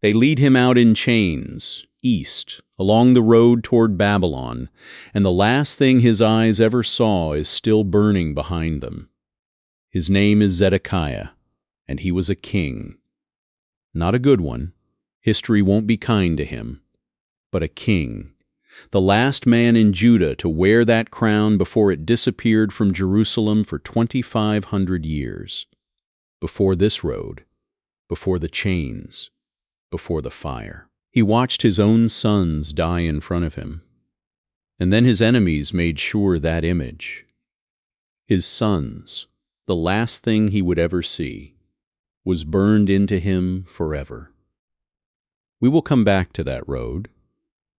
They lead him out in chains, east, along the road toward Babylon, and the last thing his eyes ever saw is still burning behind them. His name is Zedekiah, and he was a king. Not a good one. History won't be kind to him. But a king. The last man in Judah to wear that crown before it disappeared from Jerusalem for 2,500 years. Before this road. Before the chains. Before the fire. He watched his own sons die in front of him. And then his enemies made sure that image. His sons, the last thing he would ever see, was burned into him forever. We will come back to that road.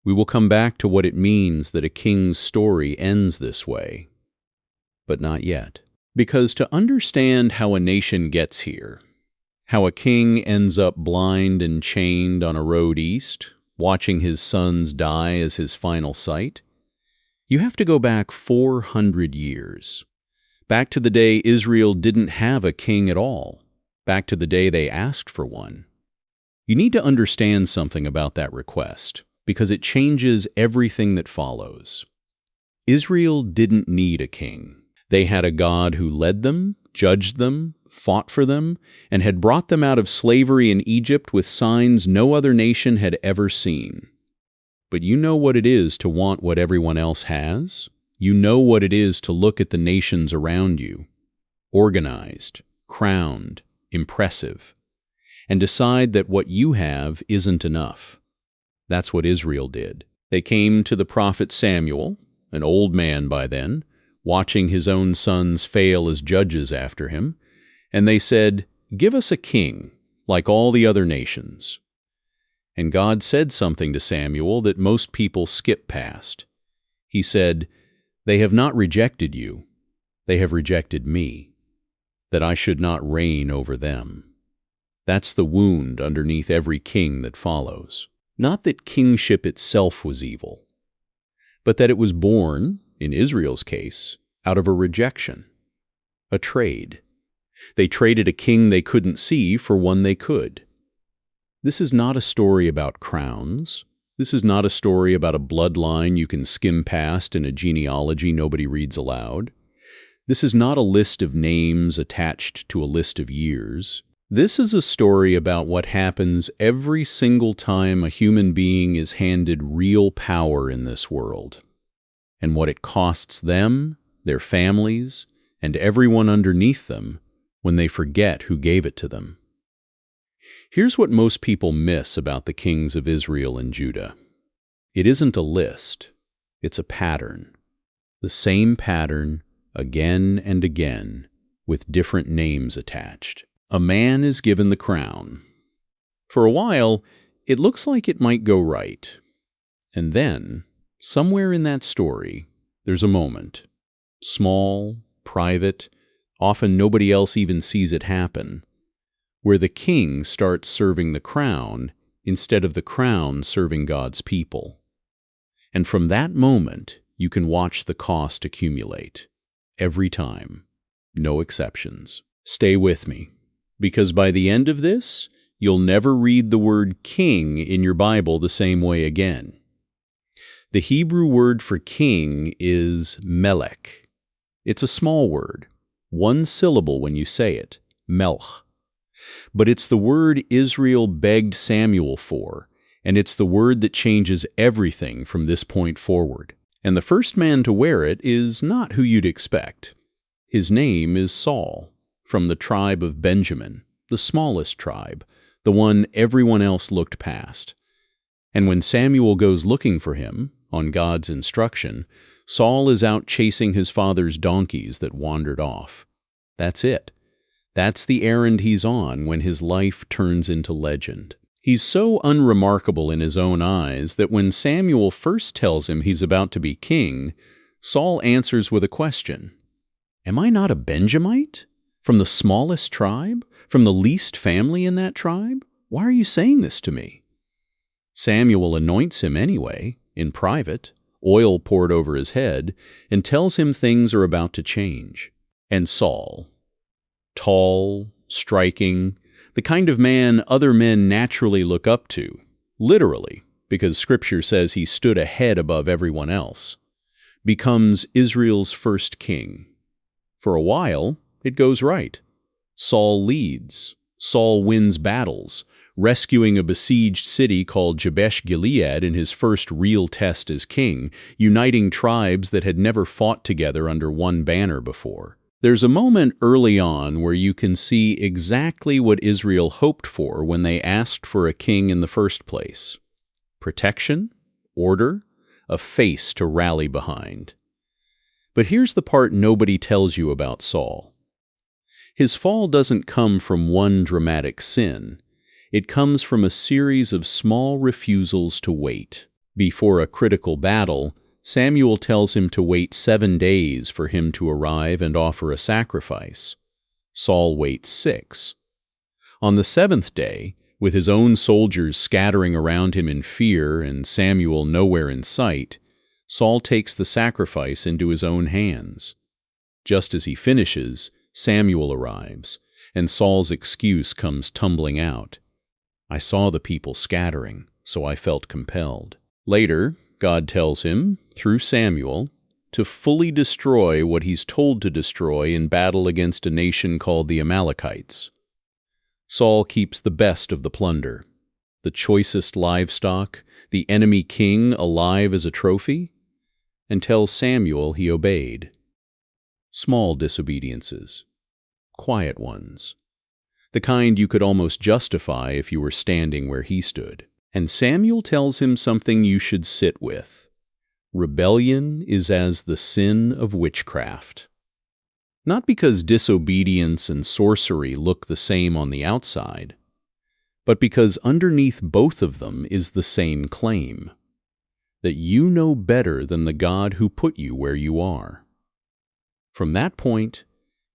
We will come back to what it means that a king's story ends this way. But not yet. Because to understand how a nation gets here, how a king ends up blind and chained on a road east, watching his sons die as his final sight, you have to go back 400 years. Back to the day Israel didn't have a king at all. Back to the day they asked for one. You need to understand something about that request, because it changes everything that follows. Israel didn't need a king. They had a God who led them, judged them, fought for them, and had brought them out of slavery in Egypt with signs no other nation had ever seen. But you know what it is to want what everyone else has? You know what it is to look at the nations around you, organized, crowned, impressive, and decide that what you have isn't enough. That's what Israel did. They came to the prophet Samuel, an old man by then, watching his own sons fail as judges after him, and they said, "Give us a king, like all the other nations." And God said something to Samuel that most people skip past. He said, "They have not rejected you, they have rejected me, that I should not reign over them." That's the wound underneath every king that follows. Not that kingship itself was evil, but that it was born, in Israel's case, out of a rejection, a trade. They traded a king they couldn't see for one they could. This is not a story about crowns. This is not a story about a bloodline you can skim past in a genealogy nobody reads aloud. This is not a list of names attached to a list of years. This is a story about what happens every single time a human being is handed real power in this world, and what it costs them, their families, and everyone underneath them when they forget who gave it to them. Here's what most people miss about the kings of Israel and Judah. It isn't a list, it's a pattern. The same pattern, again and again, with different names attached. A man is given the crown. For a while, it looks like it might go right. And then, somewhere in that story, there's a moment. Small, private, often nobody else even sees it happen, where the king starts serving the crown instead of the crown serving God's people. And from that moment, you can watch the cost accumulate. Every time. No exceptions. Stay with me, because by the end of this, you'll never read the word king in your Bible the same way again. The Hebrew word for king is melek. It's a small word, one syllable when you say it, melch. But it's the word Israel begged Samuel for, and it's the word that changes everything from this point forward. And the first man to wear it is not who you'd expect. His name is Saul, from the tribe of Benjamin, the smallest tribe, the one everyone else looked past. And when Samuel goes looking for him, on God's instruction, Saul is out chasing his father's donkeys that wandered off. That's it. That's the errand he's on when his life turns into legend. He's so unremarkable in his own eyes that when Samuel first tells him he's about to be king, Saul answers with a question. Am I not a Benjamite? From the smallest tribe? From the least family in that tribe? Why are you saying this to me? Samuel anoints him anyway, in private, oil poured over his head, and tells him things are about to change. And Saul, tall, striking, The kind of man other men naturally look up to, literally, because Scripture says he stood a head above everyone else, becomes Israel's first king. For a while, it goes right. Saul leads. Saul wins battles, rescuing a besieged city called Jabesh-Gilead in his first real test as king, uniting tribes that had never fought together under one banner before. There's a moment early on where you can see exactly what Israel hoped for when they asked for a king in the first place. Protection, order, a face to rally behind. But here's the part nobody tells you about Saul. His fall doesn't come from one dramatic sin. It comes from a series of small refusals to wait. Before a critical battle, Samuel tells him to wait 7 days for him to arrive and offer a sacrifice. Saul waits 6. On the 7th day, with his own soldiers scattering around him in fear and Samuel nowhere in sight, Saul takes the sacrifice into his own hands. Just as he finishes, Samuel arrives, and Saul's excuse comes tumbling out. I saw the people scattering, so I felt compelled. Later, God tells him, through Samuel, to fully destroy what he's told to destroy in battle against a nation called the Amalekites. Saul keeps the best of the plunder, the choicest livestock, the enemy king alive as a trophy, and tells Samuel he obeyed. Small disobediences, quiet ones, the kind you could almost justify if you were standing where he stood. And Samuel tells him something you should sit with. Rebellion is as the sin of witchcraft. Not because disobedience and sorcery look the same on the outside, but because underneath both of them is the same claim, that you know better than the God who put you where you are. From that point,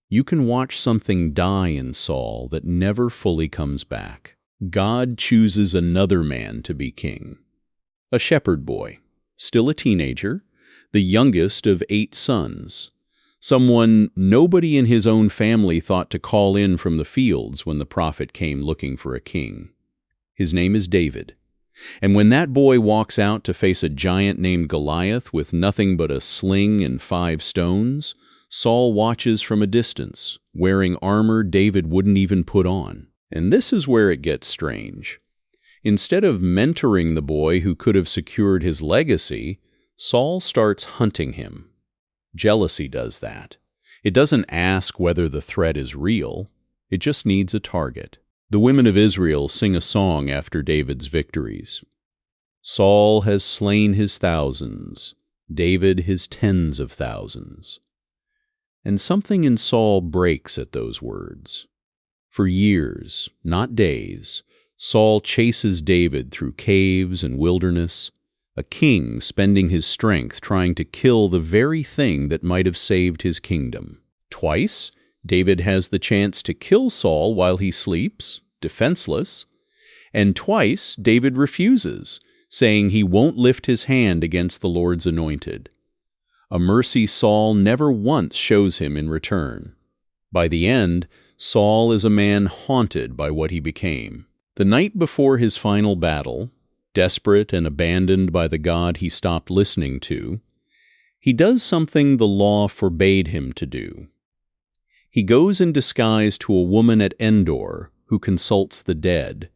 you can watch something die in Saul that never fully comes back. God chooses another man to be king. A shepherd boy, still a teenager, the youngest of 8 sons. Someone nobody in his own family thought to call in from the fields when the prophet came looking for a king. His name is David. And when that boy walks out to face a giant named Goliath with nothing but a sling and 5 stones, Saul watches from a distance, wearing armor David wouldn't even put on. And this is where it gets strange. Instead of mentoring the boy who could have secured his legacy, Saul starts hunting him. Jealousy does that. It doesn't ask whether the threat is real. It just needs a target. The women of Israel sing a song after David's victories. Saul has slain his thousands, David his tens of thousands. And something in Saul breaks at those words. For years, not days, Saul chases David through caves and wilderness, a king spending his strength trying to kill the very thing that might have saved his kingdom. Twice, David has the chance to kill Saul while he sleeps, defenseless, and twice David refuses, saying he won't lift his hand against the Lord's anointed. A mercy Saul never once shows him in return. By the end, Saul is a man haunted by what he became. The night before his final battle, desperate and abandoned by the God he stopped listening to, he does something the law forbade him to do. He goes in disguise to a woman at Endor who consults the dead,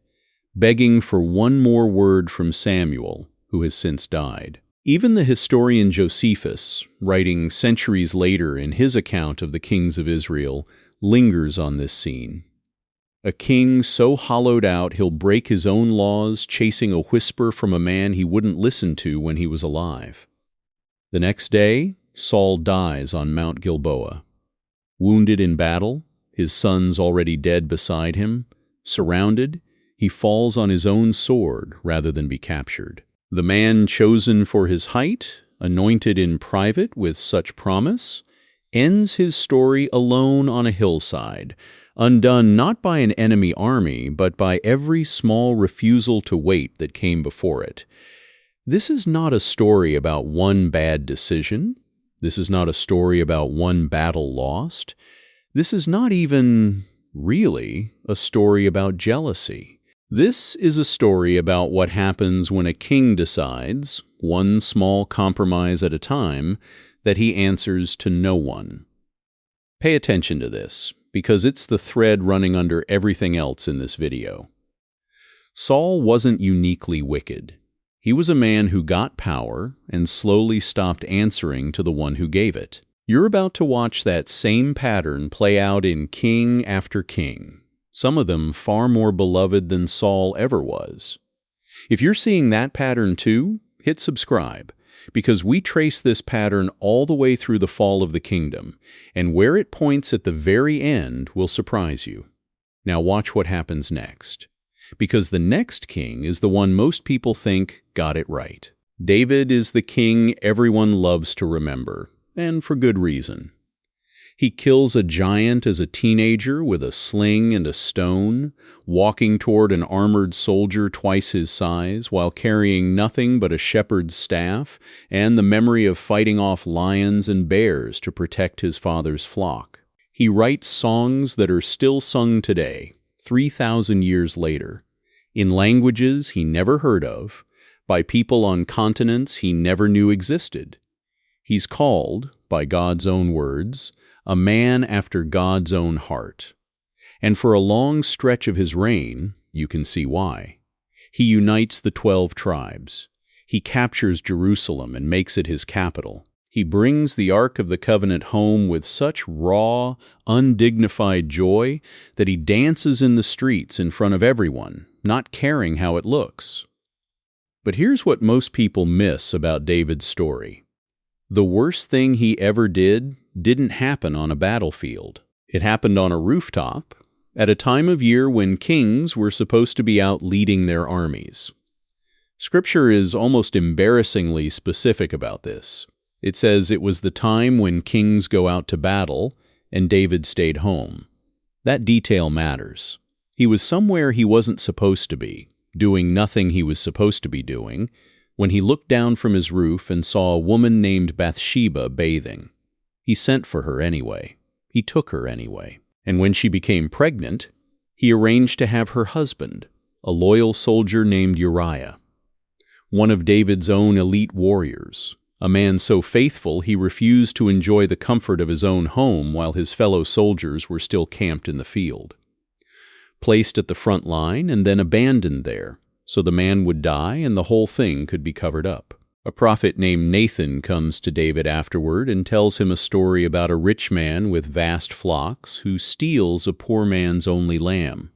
begging for one more word from Samuel, who has since died. Even the historian Josephus, writing centuries later in his account of the kings of Israel, lingers on this scene. A king so hollowed out he'll break his own laws, chasing a whisper from a man he wouldn't listen to when he was alive. The next day, Saul dies on Mount Gilboa. Wounded in battle, his sons already dead beside him, surrounded, he falls on his own sword rather than be captured. The man chosen for his height, anointed in private with such promise, ends his story alone on a hillside, undone not by an enemy army, but by every small refusal to wait that came before it. This is not a story about one bad decision. This is not a story about one battle lost. This is not even really a story about jealousy. This is a story about what happens when a king decides, one small compromise at a time, that he answers to no one. Pay attention to this, because it's the thread running under everything else in this video. Saul wasn't uniquely wicked. He was a man who got power and slowly stopped answering to the one who gave it. You're about to watch that same pattern play out in king after king, some of them far more beloved than Saul ever was. If you're seeing that pattern too, hit subscribe, because we trace this pattern all the way through the fall of the kingdom, and where it points at the very end will surprise you. Now watch what happens next, because the next king is the one most people think got it right. David is the king everyone loves to remember, and for good reason. He kills a giant as a teenager with a sling and a stone, walking toward an armored soldier twice his size while carrying nothing but a shepherd's staff and the memory of fighting off lions and bears to protect his father's flock. He writes songs that are still sung today, 3,000 years later, in languages he never heard of, by people on continents he never knew existed. He's called, by God's own words, a man after God's own heart. And for a long stretch of his reign, you can see why. He unites the 12 tribes. He captures Jerusalem and makes it his capital. He brings the Ark of the Covenant home with such raw, undignified joy that he dances in the streets in front of everyone, not caring how it looks. But here's what most people miss about David's story. The worst thing he ever didn't happen on a battlefield. It happened on a rooftop, at a time of year when kings were supposed to be out leading their armies. Scripture is almost embarrassingly specific about this. It says it was the time when kings go out to battle, and David stayed home. That detail matters. He was somewhere he wasn't supposed to be, doing nothing he was supposed to be doing, when he looked down from his roof and saw a woman named Bathsheba bathing. He sent for her anyway. He took her anyway. And when she became pregnant, he arranged to have her husband, a loyal soldier named Uriah, one of David's own elite warriors, a man so faithful he refused to enjoy the comfort of his own home while his fellow soldiers were still camped in the field. Placed at the front line and then abandoned there, so the man would die and the whole thing could be covered up. A prophet named Nathan comes to David afterward and tells him a story about a rich man with vast flocks who steals a poor man's only lamb,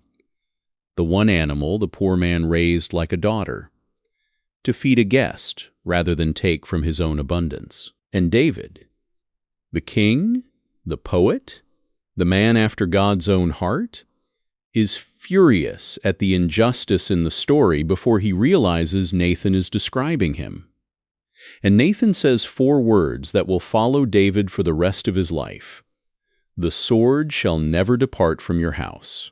the one animal the poor man raised like a daughter, to feed a guest rather than take from his own abundance. And David, the king, the poet, the man after God's own heart, is furious at the injustice in the story before he realizes Nathan is describing him. And Nathan says 4 words that will follow David for the rest of his life. The sword shall never depart from your house.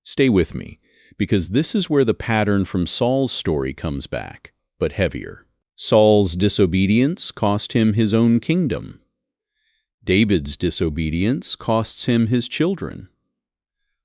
Stay with me, because this is where the pattern from Saul's story comes back, but heavier. Saul's disobedience cost him his own kingdom. David's disobedience costs him his children.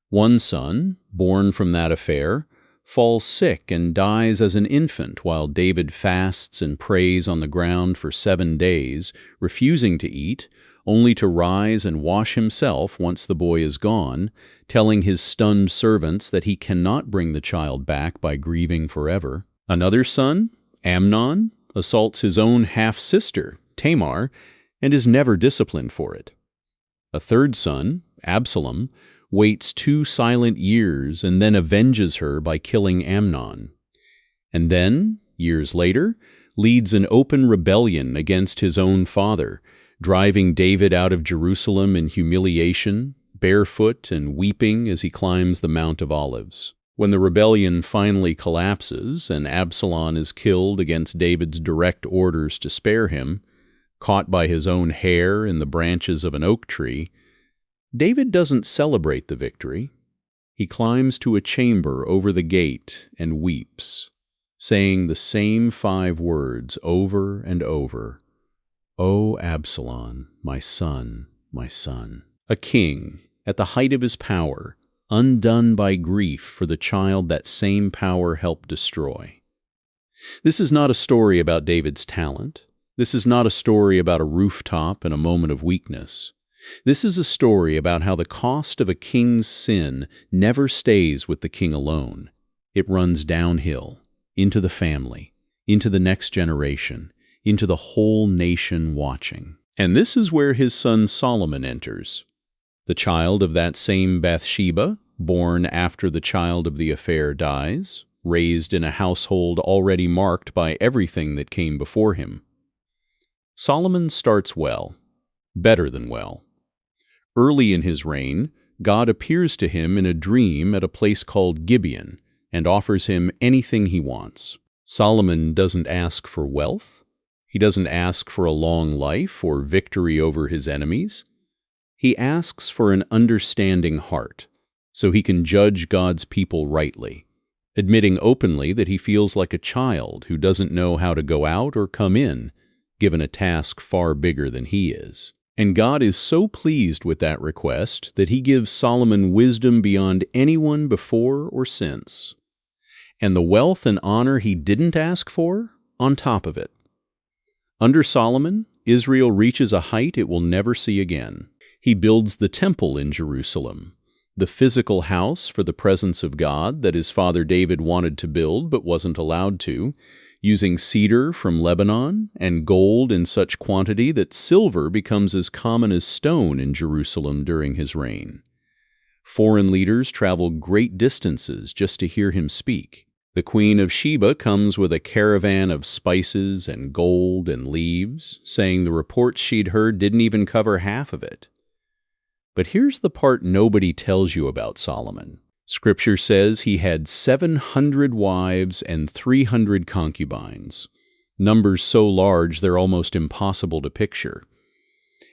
One son, born from that affair, falls sick and dies as an infant while David fasts and prays on the ground for 7 days, refusing to eat, only to rise and wash himself once the boy is gone, telling his stunned servants that he cannot bring the child back by grieving forever. Another son, Amnon, assaults his own half-sister, Tamar, and is never disciplined for it. A third son, Absalom, waits 2 silent years and then avenges her by killing Amnon. And then, years later, leads an open rebellion against his own father, driving David out of Jerusalem in humiliation, barefoot and weeping as he climbs the Mount of Olives. When the rebellion finally collapses and Absalom is killed against David's direct orders to spare him, caught by his own hair in the branches of an oak tree, David doesn't celebrate the victory. He climbs to a chamber over the gate and weeps, saying the same 5 words over and over, "O Absalom, my son, my son." A king, at the height of his power, undone by grief for the child that same power helped destroy. This is not a story about David's talent. This is not a story about a rooftop and a moment of weakness. This is a story about how the cost of a king's sin never stays with the king alone. It runs downhill, into the family, into the next generation, into the whole nation watching. And this is where his son Solomon enters. The child of that same Bathsheba, born after the child of the affair dies, raised in a household already marked by everything that came before him. Solomon starts well, better than well. Early in his reign, God appears to him in a dream at a place called Gibeon and offers him anything he wants. Solomon doesn't ask for wealth. He doesn't ask for a long life or victory over his enemies. He asks for an understanding heart so he can judge God's people rightly, admitting openly that he feels like a child who doesn't know how to go out or come in, given a task far bigger than he is. And God is so pleased with that request that he gives Solomon wisdom beyond anyone before or since. And the wealth and honor he didn't ask for, on top of it. Under Solomon, Israel reaches a height it will never see again. He builds the temple in Jerusalem, the physical house for the presence of God that his father David wanted to build but wasn't allowed to, using cedar from Lebanon and gold in such quantity that silver becomes as common as stone in Jerusalem during his reign. Foreign leaders travel great distances just to hear him speak. The Queen of Sheba comes with a caravan of spices and gold and leaves, saying the reports she'd heard didn't even cover half of it. But here's the part nobody tells you about Solomon. Scripture says he had 700 wives and 300 concubines, numbers so large they're almost impossible to picture.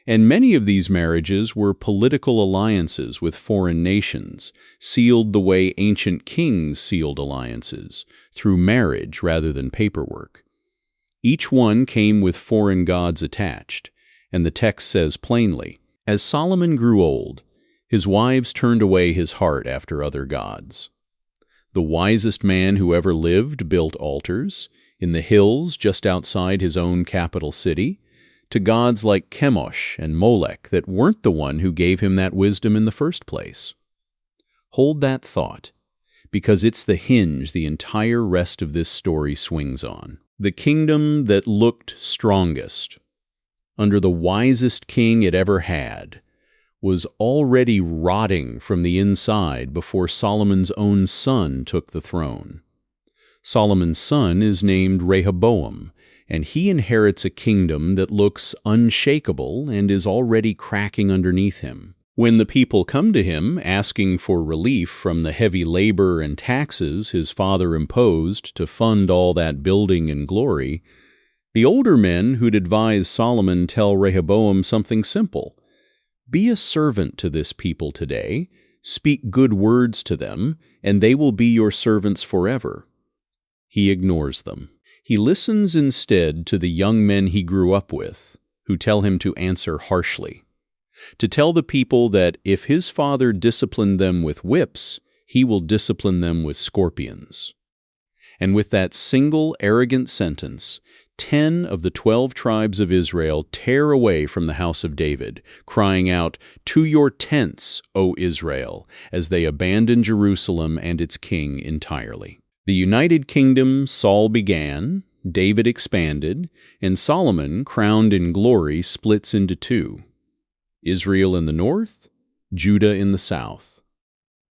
And many of these marriages were political alliances with foreign nations, sealed the way ancient kings sealed alliances, through marriage rather than paperwork. Each one came with foreign gods attached, and the text says plainly, as Solomon grew old, his wives turned away his heart after other gods. The wisest man who ever lived built altars, in the hills just outside his own capital city, to gods like Chemosh and Molech that weren't the one who gave him that wisdom in the first place. Hold that thought, because it's the hinge the entire rest of this story swings on. The kingdom that looked strongest, under the wisest king it ever had, was already rotting from the inside before Solomon's own son took the throne. Solomon's son is named Rehoboam, and he inherits a kingdom that looks unshakable and is already cracking underneath him. When the people come to him asking for relief from the heavy labor and taxes his father imposed to fund all that building and glory, the older men who'd advise Solomon tell Rehoboam something simple. Be a servant to this people today, speak good words to them, and they will be your servants forever. He ignores them. He listens instead to the young men he grew up with, who tell him to answer harshly, to tell the people that if his father disciplined them with whips, he will discipline them with scorpions. And with that single arrogant sentence, 10 of the 12 tribes of Israel tear away from the house of David, crying out, "To your tents, O Israel," as they abandon Jerusalem and its king entirely. The United Kingdom Saul began, David expanded, and Solomon, crowned in glory, splits into two. Israel in the north, Judah in the south.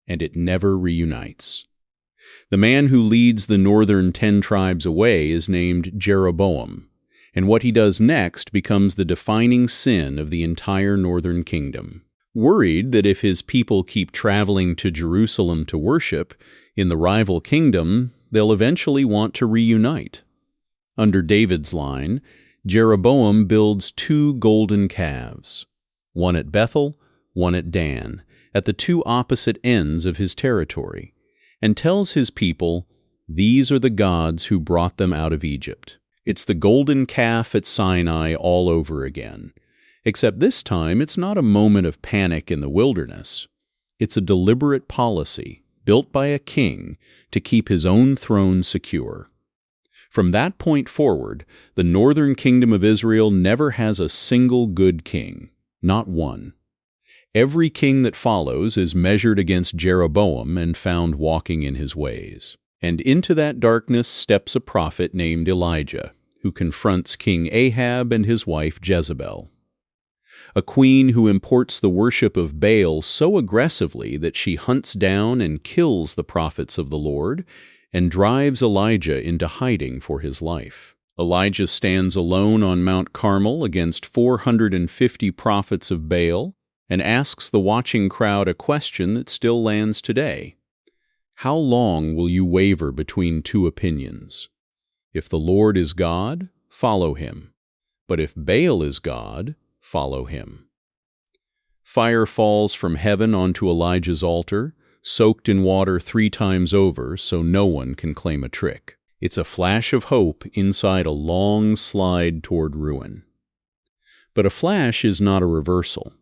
And it never reunites. The man who leads the northern 10 tribes away is named Jeroboam, and what he does next becomes the defining sin of the entire northern kingdom. Worried that if his people keep traveling to Jerusalem to worship, in the rival kingdom, they'll eventually want to reunite. Under David's line, Jeroboam builds 2 golden calves, one at Bethel, one at Dan, at the 2 opposite ends of his territory, and tells his people, "These are the gods who brought them out of Egypt." It's the golden calf at Sinai all over again. Except this time, it's not a moment of panic in the wilderness. It's a deliberate policy built by a king to keep his own throne secure. From that point forward, the northern kingdom of Israel never has a single good king, not one. Every king that follows is measured against Jeroboam and found walking in his ways. And into that darkness steps a prophet named Elijah, who confronts King Ahab and his wife Jezebel. A queen who imports the worship of Baal so aggressively that she hunts down and kills the prophets of the Lord and drives Elijah into hiding for his life. Elijah stands alone on Mount Carmel against 450 prophets of Baal and asks the watching crowd a question that still lands today. How long will you waver between two opinions? If the Lord is God, follow him. But if Baal is God, follow him. Fire falls from heaven onto Elijah's altar, soaked in water 3 times over so no one can claim a trick. It's a flash of hope inside a long slide toward ruin. But a flash is not a reversal,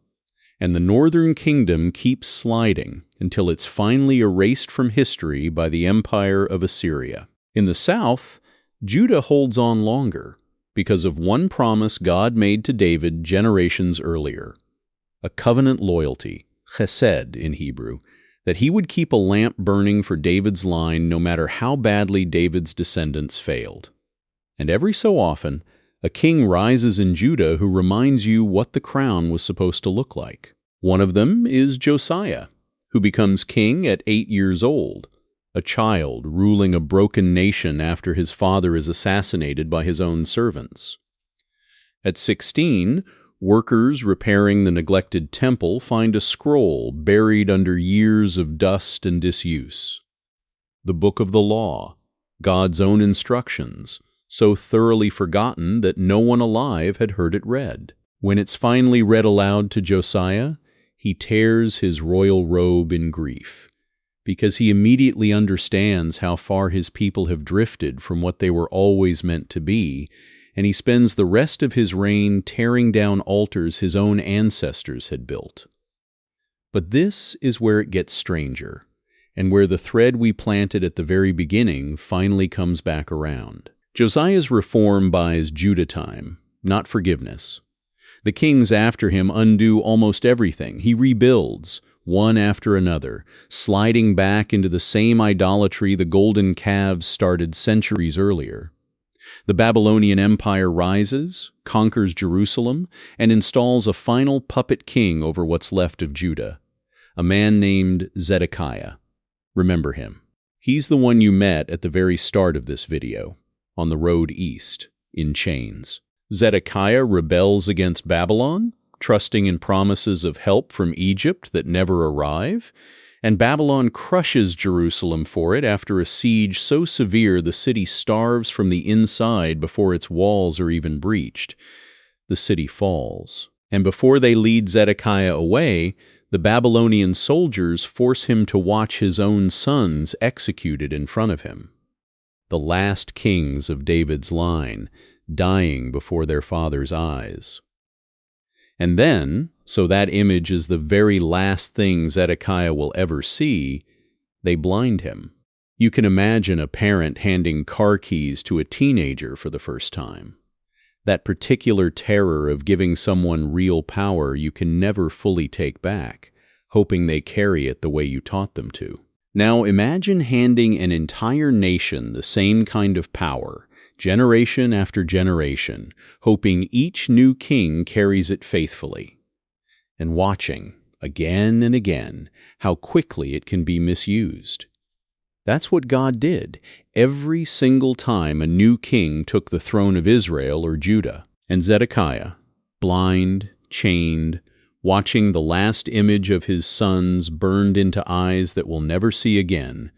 and the northern kingdom keeps sliding until it's finally erased from history by the empire of Assyria. In the south, Judah holds on longer because of one promise God made to David generations earlier, a covenant loyalty, chesed in Hebrew, that he would keep a lamp burning for David's line no matter how badly David's descendants failed. And every so often, a king rises in Judah who reminds you what the crown was supposed to look like. One of them is Josiah, who becomes king at 8 years old, a child ruling a broken nation after his father is assassinated by his own servants. At 16, workers repairing the neglected temple find a scroll buried under years of dust and disuse. The book of the law, God's own instructions, so thoroughly forgotten that no one alive had heard it read. When it's finally read aloud to Josiah, he tears his royal robe in grief, because he immediately understands how far his people have drifted from what they were always meant to be, and he spends the rest of his reign tearing down altars his own ancestors had built. But this is where it gets stranger, and where the thread we planted at the very beginning finally comes back around. Josiah's reform buys Judah time, not forgiveness. The kings after him undo almost everything. He rebuilds, one after another, sliding back into the same idolatry the golden calves started centuries earlier. The Babylonian Empire rises, conquers Jerusalem, and installs a final puppet king over what's left of Judah, a man named Zedekiah. Remember him. He's the one you met at the very start of this video, on the road east, in chains. Zedekiah rebels against Babylon, trusting in promises of help from Egypt that never arrive, and Babylon crushes Jerusalem for it after a siege so severe the city starves from the inside before its walls are even breached. The city falls, and before they lead Zedekiah away, the Babylonian soldiers force him to watch his own sons executed in front of him. The last kings of David's line, dying before their father's eyes. And then, so that image is the very last thing Zedekiah will ever see, they blind him. You can imagine a parent handing car keys to a teenager for the first time. That particular terror of giving someone real power you can never fully take back, hoping they carry it the way you taught them to. Now imagine handing an entire nation the same kind of power, generation after generation, hoping each new king carries it faithfully, and watching, again and again, how quickly it can be misused. That's what God did every single time a new king took the throne of Israel or Judah. And Zedekiah, blind, chained, watching the last image of his sons burned into eyes that will never see again,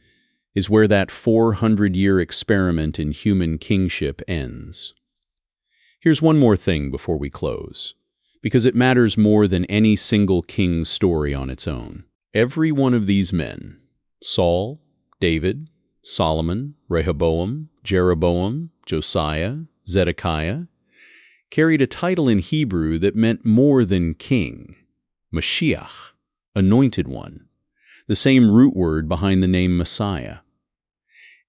is where that 400-year experiment in human kingship ends. Here's one more thing before we close, because it matters more than any single king's story on its own. Every one of these men, Saul, David, Solomon, Rehoboam, Jeroboam, Josiah, Zedekiah, carried a title in Hebrew that meant more than king, mashiach, Anointed One, the same root word behind the name Messiah.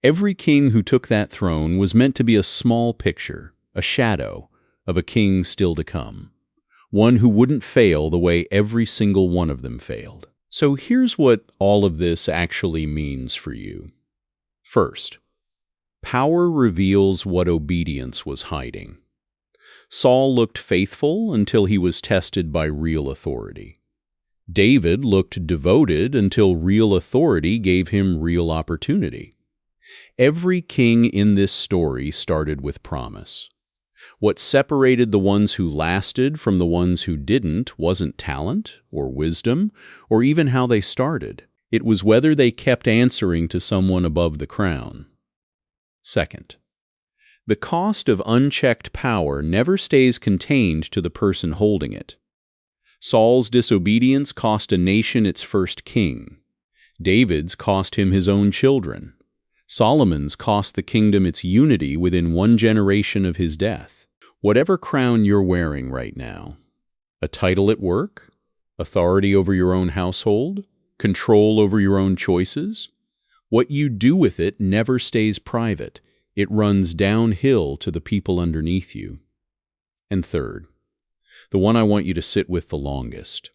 Every king who took that throne was meant to be a small picture, a shadow, of a king still to come, one who wouldn't fail the way every single one of them failed. So here's what all of this actually means for you. First, power reveals what obedience was hiding. Saul looked faithful until he was tested by real authority. David looked devoted until real authority gave him real opportunity. Every king in this story started with promise. What separated the ones who lasted from the ones who didn't wasn't talent or wisdom or even how they started. It was whether they kept answering to someone above the crown. Second, the cost of unchecked power never stays contained to the person holding it. Saul's disobedience cost a nation its first king. David's cost him his own children. Solomon's cost the kingdom its unity within one generation of his death. Whatever crown you're wearing right now, a title at work, authority over your own household, control over your own choices, what you do with it never stays private. It runs downhill to the people underneath you. And third, the one I want you to sit with the longest.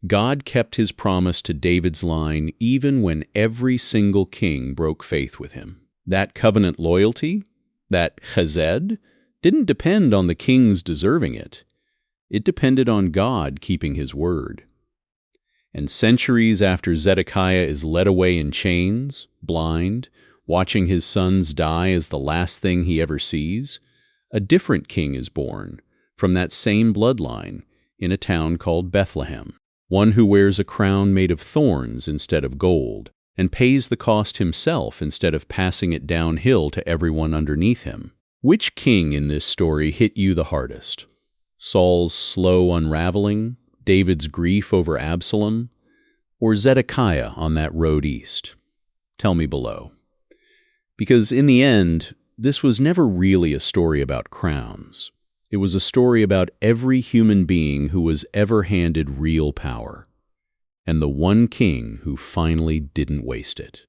God kept his promise to David's line even when every single king broke faith with him. That covenant loyalty, that chesed, didn't depend on the kings deserving it. It depended on God keeping his word. And centuries after Zedekiah is led away in chains, blind, watching his sons die as the last thing he ever sees, a different king is born from that same bloodline in a town called Bethlehem, one who wears a crown made of thorns instead of gold and pays the cost himself instead of passing it downhill to everyone underneath him. Which king in this story hit you the hardest? Saul's slow unraveling, David's grief over Absalom, or Zedekiah on that road east? Tell me below. Because in the end, this was never really a story about crowns. It was a story about every human being who was ever handed real power, and the one king who finally didn't waste it.